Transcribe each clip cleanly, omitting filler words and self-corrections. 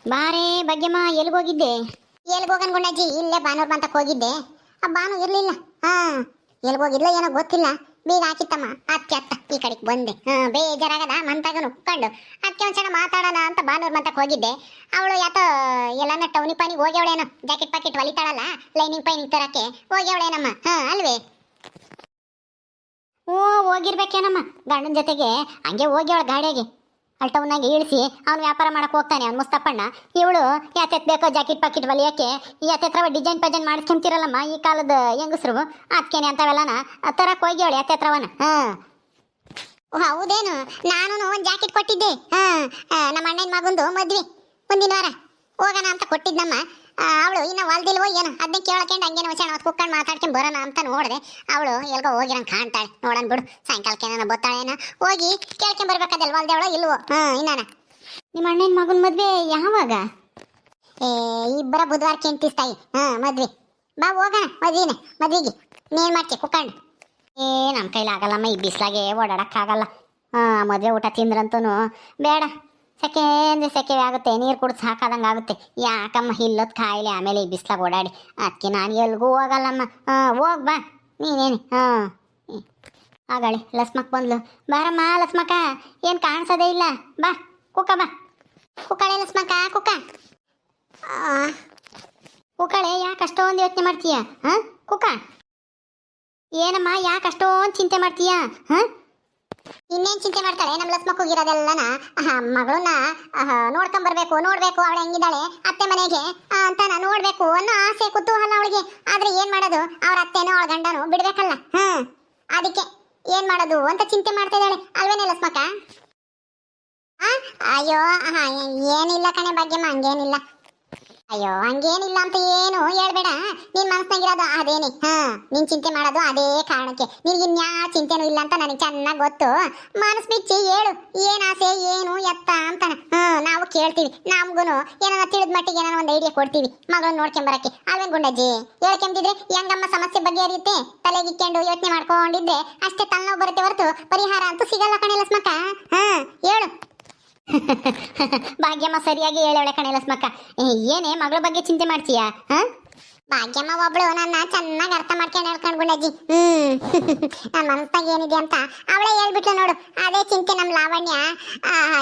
ಬಾರೇ ಭಾಗ್ಯಮ್ಮ, ಎಲ್ಗೋಗಿದ್ದೆ? ಎಲ್ಗೋಗನ್ ಗುಂಡಜ್ಜಿ, ಇಲ್ಲೇ ಬಾನೂರ್ ಬಂತಕ್ ಹೋಗಿದ್ದೆ. ಆ ಬಾನು ಇರ್ಲಿಲ್ಲ. ಎಲ್ಗೋಗಿದ್ಲ ಏನೋ ಗೊತ್ತಿಲ್ಲ. ಬೀಗ ಹಾಕಿತ್ತಮ್ಮ, ಅದಕ್ಕೆ ಅತ್ತ ಈ ಕಡೆಗೆ ಬಂದೆ. ಬೇಜಾರಾಗದ ಮಂತಾಗನು ಕಂಡು ಅದಕ್ಕೆ ಒಂದ್ಸಲ ಮಾತಾಡೋಣ ಅಂತ ಬಾನೂರ್ ಮಂತಕ್ ಹೋಗಿದ್ದೆ. ಅವಳು ಯಾತೋ ಎಲ್ಲಾನ ಟೌನಿ ಪಾನಿಗೆ ಹೋಗ್ಯವಳೇನೋ, ಜಾಕೆಟ್ ಪಾಕೆಟ್ ಹೊಲಿತಾಳಲ್ಲ ಲೈನಿಂಗ್ ಪೈನಿಂಗ್ ತರಕ್ಕೆ ಹೋಗ್ಯವಳೇನಮ್ಮ. ಅಲ್ವೇ? ಓ, ಹೋಗಿರ್ಬೇಕೇನಮ್ಮ ಗಂಡನ ಜೊತೆಗೆ. ಹಂಗೆ ಹೋಗ್ಯವಳ ಗಾಡಿಯಾಗೆ ಅಲ್ಲಿ ಟೌನಾಗೆ ಇಳಿಸಿ ಅವ್ನು ವ್ಯಾಪಾರ ಮಾಡಕ್ಕೆ ಹೋಗ್ತಾನೆ ಅವ್ನು ಮುಸ್ತಪ್ಪಣ್ಣ. ಇವಳು ಯಾತೆತ್ ಬೇಕೋ ಜಾಕೆಟ್ ಪಾಕೆಟ್ ಹೊಲಿಯೋಕ್ಕೆ ಯಾತೆತ್ರವ ಡಿಸೈನ್ ಪಜೈನ್ ಮಾಡಿಸ್ಕೊಂತಿರಲ್ಲಮ್ಮ ಈ ಕಾಲದ ಹೆಂಗಸ್ರು. ಅದಕ್ಕೇನೆ ಅಂಥವೆಲ್ಲನ ತರಕ್ಕೆ ಹೋಗ್ಯವಳು ಯಾತೆತ್ರವನ. ಹೌದೇನು? ನಾನು ಒಂದು ಜಾಕೆಟ್ ಕೊಟ್ಟಿದ್ದೆ. ನಮ್ಮ ಅಣ್ಣನ ಮಗಂದು ಮದ್ವೆ ಮುಂದಿನ ವಾರ ಹೋಗೋಣ ಅಂತ ಕೊಟ್ಟಿದ್ದಮ್ಮ. ಅವಳು ಇನ್ನು ಹೊಲ್ದಿಲ್ವೋ ಏನೋ ಅದನ್ನ ಕೇಳಕೊಂಡು ಹಂಗೇನೋ ಹೊಸ ಕುಕ್ಕಂಡು ಮಾತಾಡ್ಕೊಂಡು ಬರೋಣ ಅಂತ ನೋಡಿದೆ. ಅವಳು ಎಲ್ಗೋ ಹೋಗಿರಂಗೆ ಕಾಣ್ತಾಳೆ. ನೋಡೋಣ ಬಿಡು, ಸಾಯಂಕಾಲಕ್ಕೆ ಏನಾನ ಬತ್ತಾಳೇನ, ಹೋಗಿ ಕೇಳ್ಕೊಂಡ್ ಬರ್ಬೇಕಾದಲ್ ಹೊಲ್ದೇವಳೋ ಇಲ್ವೋ. ಇನ್ನಾನ ನಿಮ್ಮ ಅಣ್ಣನ ಮಗನ ಮದುವೆ ಯಾವಾಗ? ಇಬ್ಬರ ಬುಧವಾರಕ್ಕೆ ಎಂಟಿಸ್ತಾಯಿ. ಮದ್ವೆ ಬಾ ಹೋಗೋಣ ಮದ್ವೆಗೆ ನೀನ್ ಮಾಡ್ತೀಯ ಕುಕ್ಕಂಡು? ನಮ್ಮ ಕೈಲಿ ಆಗಲ್ಲಮ್ಮ, ಈ ಬಿಸಿಲಾಗೆ ಓಡಾಡಕ್ಕಾಗಲ್ಲ. ಮದುವೆ ಊಟ ತಿಂದ್ರಂತೂ ಬೇಡ, ಸೆಕೆ ಅಂದರೆ ಸೆಕೆ ಆಗುತ್ತೆ, ನೀರು ಕುಡಿದು ಸಾಕಾದಂಗೆ ಆಗುತ್ತೆ. ಯಾಕಮ್ಮ ಇಲ್ಲದ ಕಾಯಿಲೆ ಆಮೇಲೆ ಈ ಬಿಸಿಲಾಗ ಓಡಾಡಿ. ಅದಕ್ಕೆ ನಾನು ಎಲ್ಗೂ ಹೋಗಲ್ಲಮ್ಮ. ಹೋಗಿ ಬಾ ನೀನೇನು. ಆಗಾಳೆ ಲಸ್ಮಕ್ ಬಂದ್ಲು. ಬಾರಮ್ಮ ಲಸ್ಮಕ್ಕ, ಏನು ಕಾಣಿಸೋದೇ ಇಲ್ಲ. ಬಾ ಕುಕ್ಕ, ಬಾ ಕುಕ್ಕಳೆ ಲಸ್ಮಕ್ಕ ಕುಕ್ಕ. ಕುಕ್ಕಳೆ, ಯಾಕೆ ಅಷ್ಟೊಂದು ಯೋಚನೆ ಮಾಡ್ತೀಯ? ಕುಕ್ಕ ಏನಮ್ಮ, ಯಾಕೆ ಅಷ್ಟೊಂದು ಚಿಂತೆ ಮಾಡ್ತೀಯ? ಇನ್ನೇನ್ ಚಿಂತೆ ಮಾಡ್ತಾಳೆ ನಮ್ಮ ಲಸ್ಮಕ್ ಹೋಗಿರೋದೆಲ್ಲನ ಮಗಳನ್ನ ನೋಡ್ಬೇಕು ಅವಳು ಹೆಂಗಿದ್ದಾಳೆ ಅತ್ತೆ ಮನೆಗೆ ಅಂತ ನಾನು ನೋಡ್ಬೇಕು ಅನ್ನೋ ಆಸೆ ಕುತೂಹಲ ಅವಳಿಗೆ. ಆದ್ರೆ ಏನ್ ಮಾಡೋದು, ಅವ್ರ ಅತ್ತೆನೋ ಅವಳ ಗಂಡನೋ ಬಿಡ್ಬೇಕಲ್ಲ. ಅದಕ್ಕೆ ಏನ್ ಮಾಡೋದು ಅಂತ ಚಿಂತೆ ಮಾಡ್ತಾ ಇದ್ದಾಳೆ ಅಲ್ವೇನೆ ಲಸ್ಮಕ್ಕ? ಅಯ್ಯೋ ಏನಿಲ್ಲ ಕಣೆ ಭಾಗ್ಯಮ್ಮ, ಹಂಗೇನಿಲ್ಲ. ಅಯ್ಯೋ ಹಂಗೇನಿಲ್ಲ ಅಂತ ಏನು ಹೇಳ್ಬೇಡ. ನಿನ್ ಮನಸ್ನಾಗಿರೋದು ಅದೇನೆ. ನೀನ್ ಚಿಂತೆ ಮಾಡೋದು ಅದೇ ಕಾರಣಕ್ಕೆ. ನಿನ್ಗೆ ಇನ್ಯಾ ಚಿಂತೆನೂ ಇಲ್ಲ ಅಂತ ನನಗೆ ಚೆನ್ನಾಗಿ ಗೊತ್ತು. ಮನಸ್ ಬಿಚ್ಚಿ ಹೇಳು, ಏನ್ ಆಸೆ ಏನು ಎತ್ತ ಅಂತ ನಾವು ಕೇಳ್ತೀವಿ. ನಮ್ಗುನು ಏನಾರ ತಿಳಿದ ಮಟ್ಟಿಗೆ ಏನಾರ ಒಂದು ಐಡಿಯಾ ಕೊಡ್ತೀವಿ ಮಗಳನ್ನ ನೋಡ್ಕೊಂಬರಕ್ಕೆ. ಅಲ್ವೇನ್ ಗುಂಡಜ್ಜಿ? ಹೇಳ್ಕೊಂಬಿದ್ರೆ ಹೆಂಗಮ್ಮ ಸಮಸ್ಯೆ ಬಗೆಹರಿಯುತ್ತೆ? ತಲೆಗಿಕ್ಕೊಂಡು ಯೋಚನೆ ಮಾಡ್ಕೊಂಡಿದ್ರೆ ಅಷ್ಟೇ ತಲೆನೋವು ಬರುತ್ತೆ ಹೊರತು ಪರಿಹಾರ ಅಂತೂ ಸಿಗಲ್ಲ ಕಣೆ ಲಸ್ಮಕ್ಕ. ಹೇಳು. ಭಾಗ್ಯಮ್ಮ ಸರಿಯಾಗಿ ಹೇಳವಳೆ ಕಣೆ ಲಸ್ಮಕ್ಕ. ಏನೇ ಮಗಳ ಬಗ್ಗೆ ಚಿಂತೆ ಮಾಡ್ತೀಯಾ? ಭಾಗ್ಯಮ್ಮ ಒಬ್ಳು ನನ್ನ ಚೆನ್ನಾಗಿ ಅರ್ಥ ಮಾಡ್ಕೊಂಡು ಹೇಳ್ಕೊಂಡು ಗುಂಡಜ್ಜಿ. ನನ್ನ ಮನಸ್ಸಾಗ ಏನಿದೆ ಅಂತ ಅವಳೇ ಹೇಳ್ಬಿಟ್ಲು ನೋಡು. ಅದೇ ಚಿಂತೆ ನಮ್ಮ ಲಾವಣ್ಯ.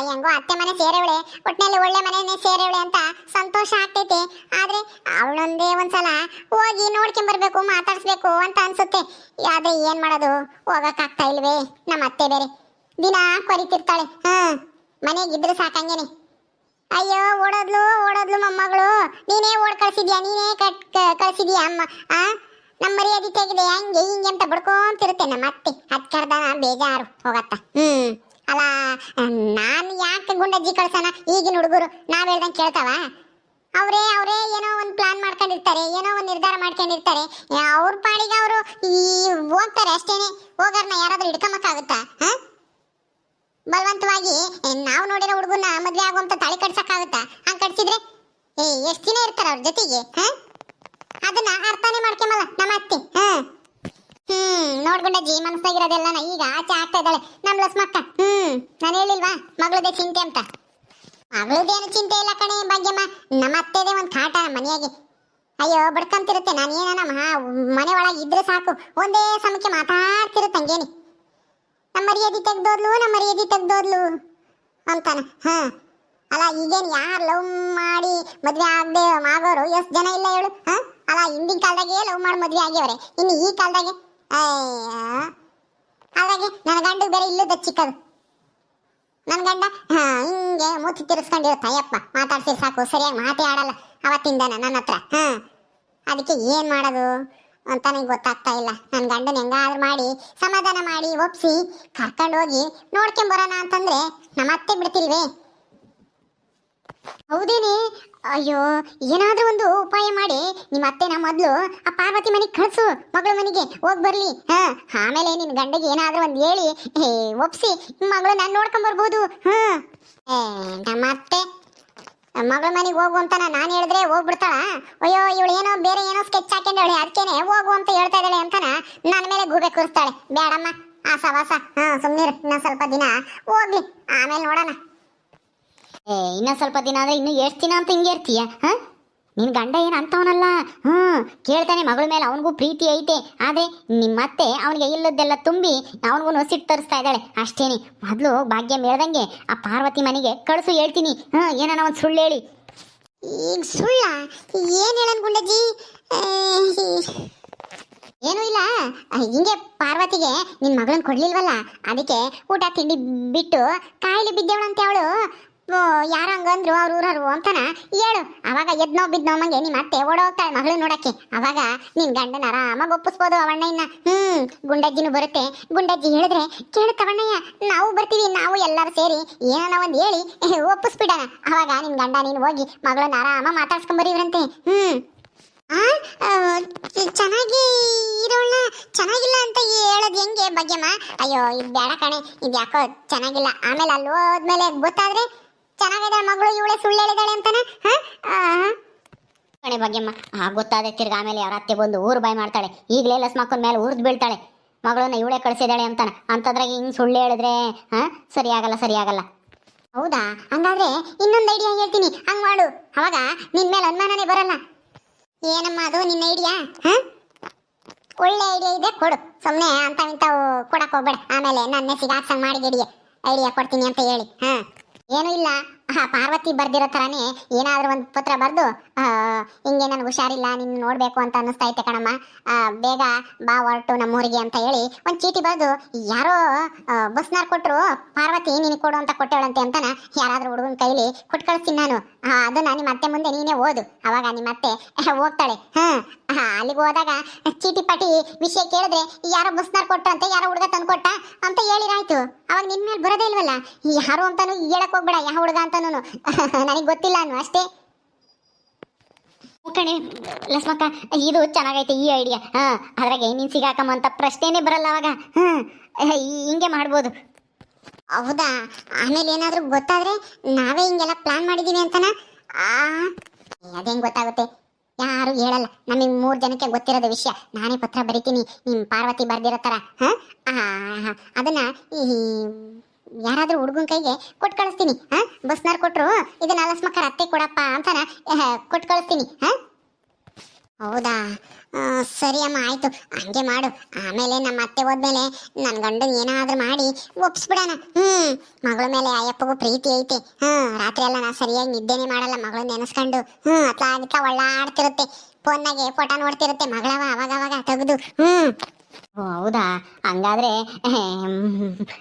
ಹೆಂಗೋ ಅತ್ತೆ ಮನೆ ಸೇರೇವಳೆ, ಒಟ್ಟಿನಲ್ಲಿ ಒಳ್ಳೆ ಮನೆಯೇ ಸೇರೇವಳೆ ಅಂತ ಸಂತೋಷ ಆಗ್ತೈತೆ. ಆದ್ರೆ ಅವಳೊಂದೇ ಒಂದ್ಸಲ ಹೋಗಿ ನೋಡ್ಕೊಂಬರ್ಬೇಕು, ಮಾತಾಡ್ಸ್ಬೇಕು ಅಂತ ಅನ್ಸುತ್ತೆ. ಆದ್ರೆ ಏನ್ ಮಾಡೋದು, ಹೋಗಕ್ಕಾಗ್ತಾ ಇಲ್ವೇ. ನಮ್ಮ ಅತ್ತೆ ಬೇರೆ ದಿನ ಕೊರಿತಿರ್ತಾಳೆ. ಮನೆಗಿದ್ರೆ ಸಾಕಂಗೇನೆ. ಅಯ್ಯೋ ಓಡೋದ್ಲು ಮೊಮ್ಮಗಳು, ನೀನೇ ಓಡ್ ಕಳ್ಸಿದ್ಯಾ, ನೀನೇ ಕಳ್ಸಿದ್ಯಾ ಅಮ್ಮ. ನಮ್ಮ ಮರ್ಯಾದೆ ತೆಗೆದೆ ಹಂಗೆ ಹಿಂಗೆ ಅಂತ ಬಡ್ಕೊಂತಿರುತ್ತೆ ನಮ್ಮ ಅತ್ತೆ. ಹತ್ಕರ್ದಾನ ಬೇಜಾರು ಹೋಗತ್ತ. ಅಲ್ಲ ನಾನು ಯಾಕೆ ಗುಂಡಜ್ಜಿ ಕಳ್ಸೋಣ? ಈಗಿನ ಹುಡುಗರು ನಾವ್ ಹೇಳ್ದಂಗೆ ಕೇಳ್ತಾವ? ಅವರೇ ಏನೋ ಒಂದು ಪ್ಲಾನ್ ಮಾಡ್ಕೊಂಡಿರ್ತಾರೆ, ಏನೋ ಒಂದು ನಿರ್ಧಾರ ಮಾಡ್ಕೊಂಡಿರ್ತಾರೆ. ಅವ್ರ ಪಾಡಿಗೆ ಅವರು ಹೋಗ್ತಾರೆ ಅಷ್ಟೇನೆ. ಹೋಗಾರ್ನ ಯಾರಾದ್ರೂ ಹಿಡ್ಕೊಂಬಕ್ಕಾಗುತ್ತಾ? ಬಲವಂತವಾಗಿ ನಾವು ನೋಡಿರೋ ಹುಡುಗನ ಮದ್ವೆ ಆಗುವಂತ ತಾಳಿ ಕಟ್ಸಕ್ಕಾಗುತ್ತಾ? ಹಂಗ್ ಕಟ್ಸಿದ್ರೆ ಎಷ್ಟ್ ದಿನ ಇರ್ತಾರ ಅವ್ರ ಜೊತೆಗೆ? ಅದನ್ನ ಅರ್ಥನೇ ಮಾಡ್ಕೊಂಬಲ್ಲ ನಮ್ಮ ಅತ್ತೆ. ನೋಡ್ಕೊಂಡಜ್ಜಿ ಮನಸ್ಸಾಗಿರೋದೆಲ್ಲನ ಈಗ ಆಚೆ ಆಗ್ತಾ ಇದ್ದಾಳೆ ನಮ್ ಲಸ್ಮಕ್ಕ. ನಾನು ಹೇಳಿಲ್ವಾ ಮಗಳದೇ ಚಿಂತೆ ಅಂತ? ಮಗಳದೇನು ಚಿಂತೆ ಇಲ್ಲ ಕಣೆ ಭಾಗ್ಯಮ್ಮ, ನಮ್ಮ ಅತ್ತೆದೇ ಒಂದ್ ಕಾಟ ಮನೆಯಾಗೆ. ಅಯ್ಯೋ ಬಡ್ಕಂತಿರುತ್ತೆ. ನಾನು ಏನ ಮನೆ ಒಳಗೆ ಇದ್ರೆ ಸಾಕು, ಒಂದೇ ಸಮಕ್ಕೆ ಮಾತಾಡ್ತಿರುತ್ತೆ ಹಂಗೇನಿ. ನಮ್ಮ ಮರ್ಯಾದೆ ತೆಗ್ದೋದ್ಲು ಅಂತಾನ. ಅಲ್ಲ ಈಗೇನು ಯಾರು ಲವ್ ಮಾಡಿ ಮದ್ವೆ ಆಗದೆ ಆಗೋರು ಎಷ್ಟು ಜನ ಇಲ್ಲ ಹೇಳು? ಅಲ್ಲ ಹಿಂದಿನ ಕಾಲದಾಗೆ ಲವ್ ಮಾಡಿ ಮದ್ವೆ ಆಗ್ಯವರೆ, ಇನ್ನು ಈ ಕಾಲದಾಗೆ ಹಾಗಾಗಿ ನನ್ನ ಗಂಡ ಬೇರೆ ಇಲ್ಲದ ಚಿಕ್ಕದು. ನನ್ನ ಗಂಡ ಹಿಂಗೆ ಮೂತಿ ತಿರ್ಸ್ಕೊಂಡಿರುತ್ತೆ. ಅಯ್ಯಪ್ಪ ಮಾತಾಡ್ಸಿದ್ರೆ ಸಾಕು, ಸರಿಯಾಗಿ ಮಾತೇ ಆಡಲ್ಲ ಅವತ್ತಿಂದನ ನನ್ನ ಹತ್ರ. ಅದಕ್ಕೆ ಏನ್ ಮಾಡೋದು ಅಂತ ನನಗೆ ಗೊತ್ತಾಗ್ತಾ ಇಲ್ಲ. ನನ್ನ ಗಂಡನ ಹೆಂಗಾದ್ರೂ ಮಾಡಿ ಸಮಾಧಾನ ಮಾಡಿ ಒಪ್ಸಿ ಕರ್ಕೊಂಡು ಹೋಗಿ ನೋಡ್ಕೊಂಬರೋಣ ಅಂತಂದ್ರೆ ನಮ್ಮ ಅತ್ತೆ ಬಿಡ್ತಿಲ್ವೇ? ಹೌದೇನೆ? ಅಯ್ಯೋ ಏನಾದ್ರೂ ಒಂದು ಉಪಾಯ ಮಾಡಿ ನಿಮ್ಮ ಅತ್ತೆನ ಮೊದ್ಲು ಆ ಪಾರ್ವತಿ ಮನೆಗೆ ಕಳ್ಸು, ಮಗಳ ಮನೆಗೆ ಹೋಗಿ ಬರ್ಲಿ. ಆಮೇಲೆ ನಿನ್ ಗಂಡಗೆ ಏನಾದ್ರೂ ಒಂದು ಹೇಳಿ ಒಪ್ಸಿ ಮಗಳು ನಾನು ನೋಡ್ಕೊಂಬರ್ಬೋದು. ನಮ್ಮ ಅತ್ತೆ ಮಗಳ ಮನೆಗೆ ಹೋಗು ಅಂತ ನಾನು ಹೇಳಿದ್ರೆ ಹೋಗ್ಬಿಡ್ತಾಳ. ಅಯ್ಯೋ ಇವಳು ಏನೋ ಬೇರೆ ಏನೋ ಸ್ಕೆಚ್ ಹಾಕೊಂಡವಳೆ, ಅದಕ್ಕೇನೆ ಹೋಗು ಅಂತ ಹೇಳ್ತಾ ಇದ್ದಾಳೆ ಅಂತಾನ ನನ್ನ ಮೇಲೆ ಗೂಬೆ ಕೂರಿಸ್ತಾಳೆ. ಬೇಡಮ್ಮ ಆ ಸವಾಸ. ಸುಮ್ನಿರು, ಇನ್ನೊಂದು ಸ್ವಲ್ಪ ದಿನ ಹೋಗ್ಲಿ, ಆಮೇಲೆ ನೋಡೋಣ. ಇನ್ನೊಂದು ಸ್ವಲ್ಪ ದಿನ ಆದರೆ ಇನ್ನೂ ಎಷ್ಟು ದಿನ ಅಂತ ಹಿಂಗೆ ಇರ್ತೀಯ ಹಾಂ? ನಿನ್ನ ಗಂಡ ಏನು ಅಂತವನಲ್ಲ. ಕೇಳ್ತಾನೆ ಮಗಳ ಮೇಲೆ ಅವನಿಗೂ ಪ್ರೀತಿ ಐತೆ. ಆದರೆ ನಿಮ್ಮತ್ತೆ ಅವನಿಗೆ ಇಲ್ಲದ್ದೆಲ್ಲ ತುಂಬಿ ಅವನಿಗೂ ಸಿಟ್ಟು ತರಿಸ್ತಾ ಇದ್ದಾಳೆ ಅಷ್ಟೇನೆ. ಮೊದಲು ಭಾಗ್ಯ ಹೇಳ್ದಂಗೆ ಆ ಪಾರ್ವತಿ ಮನೆಗೆ ಕಳಿಸು ಹೇಳ್ತೀನಿ. ಏನಾನ ಒಂದು ಸುಳ್ಳು ಹೇಳಿ. ಈಗ ಸುಳ್ಳ ಏನು ಹೇಳನ್ ಗುಂಡಜ್ಜಿ? ಏನೂ ಇಲ್ಲ, ಹಿಂಗೆ ಪಾರ್ವತಿಗೆ ನಿನ್ನ ಮಗಳನ್ನ ಕೊಡ್ಲಿಲ್ವಲ್ಲ, ಅದಕ್ಕೆ ಊಟ ತಿಂಡಿ ಬಿಟ್ಟು ಕಾಯಿಲೆ ಬಿದ್ದೇವಳಂತೆ ಅವಳು. ಯಾರು ಹಂಗಂದ್ರು ಅವ್ರ ಊರರು ಅಂತಾನ ಹೇಳು. ಅವಾಗ ಎದ್ನೋ ಬಿದ್ನೋ ಮಂಗೆ ನಿಮ್ಮ ಅತ್ತೆ ಓಡೋಗ್ತಾಳೆ ಮಗಳು ನೋಡಕ್ಕೆ. ಅವಾಗ ನಿನ್ ಗಂಡನ ಆರಾಮಾಗಿ ಒಪ್ಪಿಸ್ಬೋದು ಅವಣ್ಣ. ಇನ್ನ ಗುಂಡಜ್ಜಿನೂ ಬರುತ್ತೆ. ಗುಂಡಜ್ಜಿ ಹೇಳಿದ್ರೆ ಕೇಳುತ್ತವಣ್ಣಯ್ಯ, ನಾವು ಬರ್ತೀವಿ, ನಾವು ಎಲ್ಲರೂ ಸೇರಿ ಏನಾನ ಒಂದು ಹೇಳಿ ಒಪ್ಪಿಸ್ಬಿಡೋಣ. ಅವಾಗ ನಿನ್ ಗಂಡ ನೀನು ಹೋಗಿ ಮಗಳನ್ನ ಆರಾಮ ಮಾತಾಡ್ಸ್ಕೊಂಬರಿವ್ರಂತೆ. ಚೆನ್ನಾಗಿ ಇರೋಣ, ಚೆನ್ನಾಗಿಲ್ಲ ಅಂತ ಹೇಳೋದು ಹೆಂಗೆ ಭಾಗ್ಯಮ್ಮ? ಅಯ್ಯೋ ಇದು ಬೇಡ ಕಣೆ, ಇದು ಯಾಕೋ ಚೆನ್ನಾಗಿಲ್ಲ. ಆಮೇಲೆ ಅಲ್ಲಿ ಹೋದ್ಮೇಲೆ ಗೊತ್ತಾದ್ರೆ ಚೆನ್ನಾಗಿದ್ದಾಳೆ ಮಗಳು, ಇವಳೆ ಸುಳ್ಳು ಹೇಳಿದಾಳೆ ಅಂತಾನೆ. ಕಣೆ ಭಾಗ್ಯಮ್ಮ, ಗೊತ್ತಾದೆ ತಿರ್ಗ ಆಮೇಲೆ ಅವ್ರ ಅತ್ತೆ ಬಂದು ಊರು ಬಾಯ್ ಮಾಡ್ತಾಳೆ. ಈಗಲೇ ಲಸ್ಮಕ್ಕನ ಮೇಲೆ ಉರಿದು ಬೀಳ್ತಾಳೆ, ಮಗಳನ್ನ ಇವಳೆ ಕಳಿಸಿದಾಳೆ ಅಂತಾನೆ. ಅಂಥದ್ರಾಗ ಹಿಂಗೆ ಸುಳ್ಳು ಹೇಳಿದ್ರೆ ಸರಿಯಾಗಲ್ಲ. ಹೌದಾ? ಹಂಗಾದ್ರೆ ಇನ್ನೊಂದು ಐಡಿಯಾ ಹೇಳ್ತೀನಿ, ಹಂಗ್ ಮಾಡು. ಅವಾಗ ನಿನ್ ಮೇಲೆ ಅನುಮಾನನೇ ಬರಲ್ಲ. ಏನಮ್ಮ ಅದು ನಿನ್ನ ಐಡಿಯಾ? ಒಳ್ಳೆ ಐಡಿಯಾ ಇದೆ, ಕೊಡು. ಸುಮ್ಮನೆ ಇಂಥವು ಕೊಡಕ್ ಹೋಗ್ಬೇಡ, ಆಮೇಲೆ ನನ್ನ ಸಿಗಾಕ್ಸಂಗ್ ಮಾಡಿ ಐಡಿಯಾ ಕೊಡ್ತೀನಿ ಅಂತ ಹೇಳಿ. ಏನೂ ಇಲ್ಲ, ಪಾರ್ವತಿ ಬರ್ದಿರೋ ಥರನೇ ಏನಾದರೂ ಒಂದು ಪತ್ರ ಬರೆದು, ಹಿಂಗೆ ನನಗೆ ಹುಷಾರಿಲ್ಲ, ನಿನ್ನ ನೋಡಬೇಕು ಅಂತ ಅನ್ನಿಸ್ತಾ ಐತೆ ಕಣಮ್ಮ, ಬೇಗ ಬಾ ಹೊರಟು ನಮ್ಮೂರಿಗೆ ಅಂತ ಹೇಳಿ ಒಂದು ಚೀಟಿ ಬರೆದು ಯಾರೋ ಬಸ್ನಾರು ಕೊಟ್ಟರು, ಪಾರ್ವತಿ ನಿನಗೆ ಕೊಡು ಅಂತ ಕೊಟ್ಟೇಳಂತೆ ಅಂತಾನ ಯಾರಾದರೂ ಹುಡುಗನ ಕೈಲಿ ಕೊಟ್ಟು ಕಳಿಸ್ತೀನಿ ನಾನು. ಅದನ್ನ ನಿಮ್ಮ ಅತ್ತೆ ಮುಂದೆ ನೀನೇ ಓದು, ಅವಾಗ ನಿಮ್ಮ ಅತ್ತೆ ಹೋಗ್ತಾಳೆ. ಅಲ್ಲಿಗೆ ಹೋದಾಗ ಚೀಟಿ ಪಾಟಿ ವಿಷಯ ಕೇಳಿದ್ರೆ ಯಾರೋ ಬಸ್ನಾರು ಕೊಟ್ಟರು ಅಂತ, ಯಾರೋ ಹುಡುಗ ತಂದು ಕೊಟ್ಟ ಅಂತ ಹೇಳಿರಾಯ್ತು. ಅವಾಗ ನಿನ್ನ ಮೇಲೆ ಬರೋದೇ ಇಲ್ವಲ್ಲ, ಯಾರು ಅಂತಾನು ಹೇಳಕ್ ಹೋಗ್ಬೇಡ, ಯಾವ ಹುಡುಗ ಅಂತಾನು ನನಗೆ ಗೊತ್ತಿಲ್ಲ ಅನ್ನು ಅಷ್ಟೇ. ಕಣೆ ಲಸ್ಮಕ್ಕ, ಇದು ಚೆನ್ನಾಗೈತೆ ಈ ಐಡಿಯಾ. ಅದ್ರಾಗೆ ನೀನು ಸಿಗಾಕಮ್ಮ ಅಂತ ಪ್ರಶ್ನೆನೇ ಬರಲ್ಲ. ಅವಾಗ ಹಿಂಗೆ ಮಾಡ್ಬೋದು. ಹೌದಾ? ಆಮೇಲೆ ಏನಾದರೂ ಗೊತ್ತಾದ್ರೆ ನಾವೇ ಹಿಂಗೆಲ್ಲ ಪ್ಲಾನ್ ಮಾಡಿದೀವಿ ಅಂತನ? ಅದೇಂಗೆ ಗೊತ್ತಾಗುತ್ತೆ? ಯಾರು ಹೇಳಲ್ಲ, ನಮಗೆ 3 ಜನಕ್ಕೆ ಗೊತ್ತಿರೋದು ವಿಷಯ. ನಾನೇ ಪತ್ರ ಬರಿತೀನಿ ನಿಮ್ಮ ಪಾರ್ವತಿ ಬರ್ದಿರೋ ಥರ. ಅದನ್ನ ಯಾರಾದ್ರೂ ಹುಡುಗನ ಕೈಗೆ ಕೊಟ್ಟು ಕಳಿಸ್ತೀನಿ. ಬಸ್ನಾರು ಕೊಟ್ಟರು ಇದನ್ನ ಲಸ್ಮಕ್ಕರ ಅತ್ತೆ ಕೊಡಪ್ಪ ಅಂತಾನ ಕೊಟ್ಟು ಕಳಿಸ್ತೀನಿ. ಹೌದಾ? ಸರಿ ಅಮ್ಮ, ಆಯ್ತು, ಹಂಗೆ ಮಾಡು. ಆಮೇಲೆ ನಮ್ಮ ಅತ್ತೆ ಹೋದ್ಮೇಲೆ ನನ್ನ ಗಂಡನ ಏನಾದ್ರೂ ಮಾಡಿ ಒಪ್ಸ್ಬಿಡೋಣ. ಮಗಳ ಮೇಲೆ ಅಯ್ಯಪ್ಪಗೂ ಪ್ರೀತಿ ಐತೆ. ರಾತ್ರಿ ಎಲ್ಲ ನಾ ಸರಿಯಾಗಿ ನಿದ್ದೆನೆ ಮಾಡಲ್ಲ, ಮಗಳನ್ನ ನೆನೆಸ್ಕೊಂಡು. ಅತ್ಲ ಒಳ್ಳಾಡ್ತಿರುತ್ತೆ, ಫೋನ್ನಾಗೆ ಫೋಟೋ ನೋಡ್ತಿರುತ್ತೆ ಮಗಳವ ಅವಾಗ ತೆಗೆದು. ಹೌದಾ? ಹಂಗಾದ್ರೆ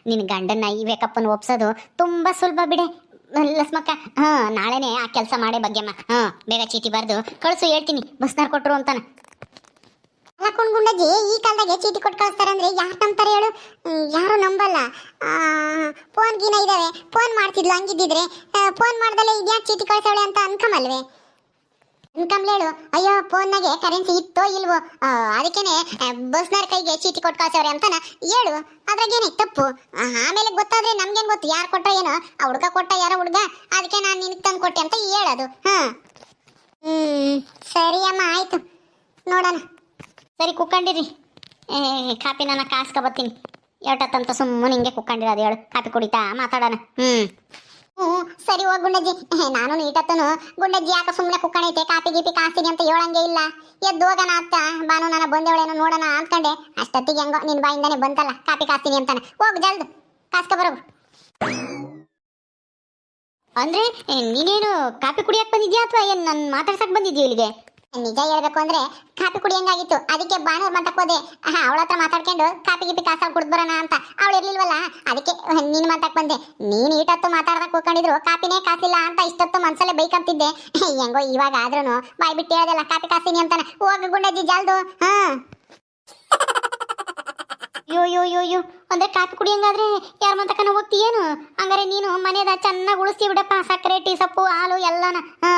ನಿನ್ನ ಗಂಡನ್ನ ಈ ವೇಕಪ್ಪನ ಒಪ್ಸೋದು ತುಂಬಾ ಸುಲಭ ಬಿಡೆ ಲಸ್ಮಕ್ಕ. ನಾಳೆನೆ ಆ ಕೆಲಸ ಮಾಡೇ ಭಾಗ್ಯಮ್ಮ. ಬೇಗ ಚೀಟಿ ಬರೆದು ಕಳಿಸು ಹೇಳ್ತೀನಿ, ಬಸ್ನಾರು ಕೊಟ್ಟರು ಅಂತಾನ. ಅಲ್ಲಕೊಂಡ್ ಗುಂಡಜ್ಜಿ, ಈ ಕಾಲದಾಗೆ ಚೀಟಿ ಕೊಟ್ಟು ಕಳಿಸ್ತಾರೆ ಅಂದ್ರೆ ಯಾರು ನಂಬ್ತಾರೆ ಹೇಳು? ಯಾರು ನಂಬಲ್ಲ. ಫೋನ್ ಗೀನ ಇದಾವೆ, ಫೋನ್ ಮಾಡ್ತಿದ್ಲು. ಹಂಗಿದ್ದಿದ್ರೆ ಫೋನ್ ಮಾಡ್ದಲ್ಲೇ ಇದ್ಯಾಕೆ ಚೀಟಿ ಕಳ್ಸವಳೆ ಅಂತ ಅನ್ಕಮಲ್ವೇ? ಅನ್ಕಂಬ್ಲೇಳು. ಅಯ್ಯೋ ಫೋನ್ನಾಗೆ ಕರೆನ್ಸಿ ಇತ್ತೋ ಇಲ್ವೋ, ಅದಕ್ಕೇನೆ ಬಸ್ನವ್ರ ಕೈಗೆ ಚೀಟಿ ಕೊಟ್ಟು ಕಳ್ಸವ್ರೆ ಅಂತಾನ ಹೇಳು. ಅದ್ರಾಗೇನೆ ತಪ್ಪು? ಆಮೇಲೆ ಗೊತ್ತಾದ್ರೆ ನಮ್ಗೇನು ಗೊತ್ತು ಯಾರು ಕೊಟ್ಟ ಏನೋ, ಆ ಹುಡುಗ ಕೊಟ್ಟ ಯಾರೋ ಹುಡುಗ, ಅದಕ್ಕೆ ನಾನು ನಿನಗೆ ತಂದು ಕೊಟ್ಟೆ ಅಂತ ಹೇಳೋದು. ಸರಿ ಅಮ್ಮ, ಆಯ್ತು, ನೋಡೋಣ. ಸರಿ ಕುಕ್ಕಂಡಿರಿ, ಕಾಪಿ ನಾನು ಕಾಸ್ಕೊಬತ್ತೀನಿ. ಎಷ್ಟಂತ ಸುಮ್ಮನೆ ಹಿಂಗೆ ಕುಕ್ಕಂಡಿರೋದು ಹೇಳು, ಕಾಪಿ ಕುಡಿತಾ ಮಾತಾಡೋಣ. ಸರಿ ಹೋಗ್ ಗುಂಡಜ್ಜಿ. ನಾನು ನೀಟತ್ತನು ಗುಂಡಜ್ಜಿ ಯಾಕೆ ಸುಮ್ಮನೆ ಕುಕ್ಕಣೈತೆ, ಕಾಪಿ ಗೀಪಿ ಕಾಸ್ತೀನಿ ಅಂತ ಹೇಳಂಗೆ ಇಲ್ಲ. ಎದ್ದು ಹೋಗೋಣ ಅತ್ತ, ಬಾನು ನನ್ನ ಬಂದೇವಳೇನೋ ನೋಡೋಣ ಅಂದ್ಕೊಂಡೆ. ಅಷ್ಟೊತ್ತಿಗೆ ಹೆಂಗೋ ನಿನ್ ಬಾಯಿಂದಾನೆ ಬಂತಲ್ಲ ಕಾಪಿ ಕಾಸ್ತೀನಿ ಅಂತಾನೆ. ಹೋಗು ಜಲ್ದು ಕಾಸ್ಕೊ ಬರೋಗು. ಅಂದ್ರೆ ನೀನೇನು ಕಾಪಿ ಕುಡಿಯಕ್ಕೆ ಬಂದಿದ್ಯಾ ಅಥವಾ ಏನು ನನ್ನ ಮಾತಾಡ್ಸಕ್ ಬಂದಿದ್ಯಾ ಇಲ್ಲಿಗೆ? ನಿಜ ಹೇಳ್ಬೇಕು ಅಂದ್ರೆ ಕಾಪಿ ಕುಡಿಯಂಗಾಗಿತ್ತು, ಅದಕ್ಕೆ ಬಾನೂರ್ ಮಂತಕ್ಕೆ ಹೋದೆ. ಅವಳ ಹತ್ರ ಮಾತಾಡ್ಕೊಂಡು ಕಾಪಿ ಗಿಪಿ ಕಾಸಲ್ಲಿ ಕುಡ್ದು ಬರೋಣ ಅಂತ. ಅವಳು ಇರ್ಲಿಲ್ವಲ್ಲ, ಅದಕ್ಕೆ ನೀನು ಮಂತಕ್ಕೆ ಬಂದೆ. ನೀನು ಈಟತ್ತು ಮಾತಾಡ್ದಾಗ ಕೂತ್ಕೊಂಡಿದ್ರು ಕಾಪಿನೇ ಕಾಸಿಲ್ಲ ಅಂತ ಇಷ್ಟೊತ್ತು ಮನ್ಸಲ್ಲೇ ಬೈಕಂತಿದ್ದೆ. ಹೆಂಗೋ ಇವಾಗ ಆದ್ರೂ ಬಾಯ್ ಬಿಟ್ಟು ಹೇಳದಲ್ಲ ಕಾಪಿ ಕಾಸಿನಿ ಅಂತಾನೆ. ಹೋಗ ಗುಂಡಜ್ಜಿ ಜಲ್ದು. ಅಯ್ಯೋ ಅಂದ್ರೆ ಕಾಪಿ ಕುಡಿಯಂಗಾದ್ರೆ ಯಾರ ಮಂತಕನ ಹೋಗ್ತೀಯೇನು? ಹಂಗಾರೆ ನೀನು ಮನೆಯದ ಚೆನ್ನಾಗಿ ಉಳಿಸ್ತೀವಿ ಬಿಡಪ್ಪ, ಸಕ್ಕರೆ ಟೀ ಸೊಪ್ಪು ಹಾಲು ಎಲ್ಲನ.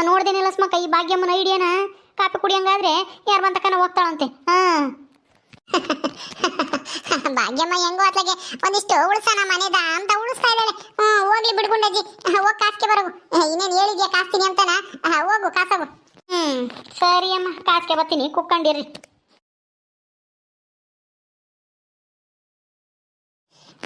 ನೋಡ್ದೇನೆ ಲಸ್ಮಕ್ಕ ಈ ಭಾಗ್ಯಮ್ಮನ ಐಡಿಯಾನ. ಕಾಪಿ ಕುಡಿಯಂಗಾದ್ರೆ ಯಾರ ಮಂತಕನ ಹೋಗ್ತಾಳಂತೆ. ಭಾಗ್ಯಮ್ಮ ಹೆಂಗೋ ಅತ್ಲಾಗೆ ಒಂದಿಷ್ಟು ಉಳಿಸೋಣ ಮನೆದ ಅಂತ ಉಳಿಸ್ತಾ ಇದ್ದಾಳೆ. ಹೋಗ್ಲಿ ಬಿಡ್ಗುಂಡಜ್ಜಿ, ಹೋಗಿ ಕಾಸ್ಕೆ ಬರೋಗು. ಇನ್ನೇನು ಹೇಳಿದ್ಯಾ ಕಾಸ್ತೀನಿ ಅಂತಾನ, ಹೋಗು ಕಾಸಗು. ಸರಿ ಅಮ್ಮ, ಕಾಸ್ಕೆ ಬರ್ತೀನಿ, ಕುಕ್ಕಂಡಿರಿ.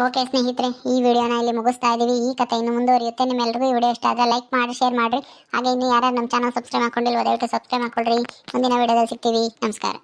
ಓಕೆ ಸ್ನೇಹಿತರೆ, ಈ ವಿಡಿಯೋನ ಇಲ್ಲಿ ಮುಗಿಸ್ತಾ ಇದೀವಿ. ಈ ಕಥೆ ಇನ್ನು ಮುಂದುವರಿಯುತ್ತೆ. ನಿಮ್ಮೆಲ್ಲರಿಗೂ ಈ ವಿಡಿಯೋ ಇಷ್ಟ ಆದರೆ ಲೈಕ್ ಮಾಡಿ, ಶೇರ್ ಮಾಡಿರಿ. ಹಾಗೆ ಇನ್ನು ಯಾರು ನಮ್ಮ ಚಾನಲ್ ಸಬ್ಸ್ಕ್ರೈಬ್ ಮಾಡ್ಕೊಂಡಿಲ್ವೋ ದಯವಿಟ್ಟು ಸಬ್ಸ್ಕ್ರೈಬ್ ಮಾಡ್ಕೊಳ್ರಿ. ಮುಂದಿನ ವಿಡಿಯೋದಲ್ಲಿ ಸಿಗ್ತೀವಿ. ನಮಸ್ಕಾರ.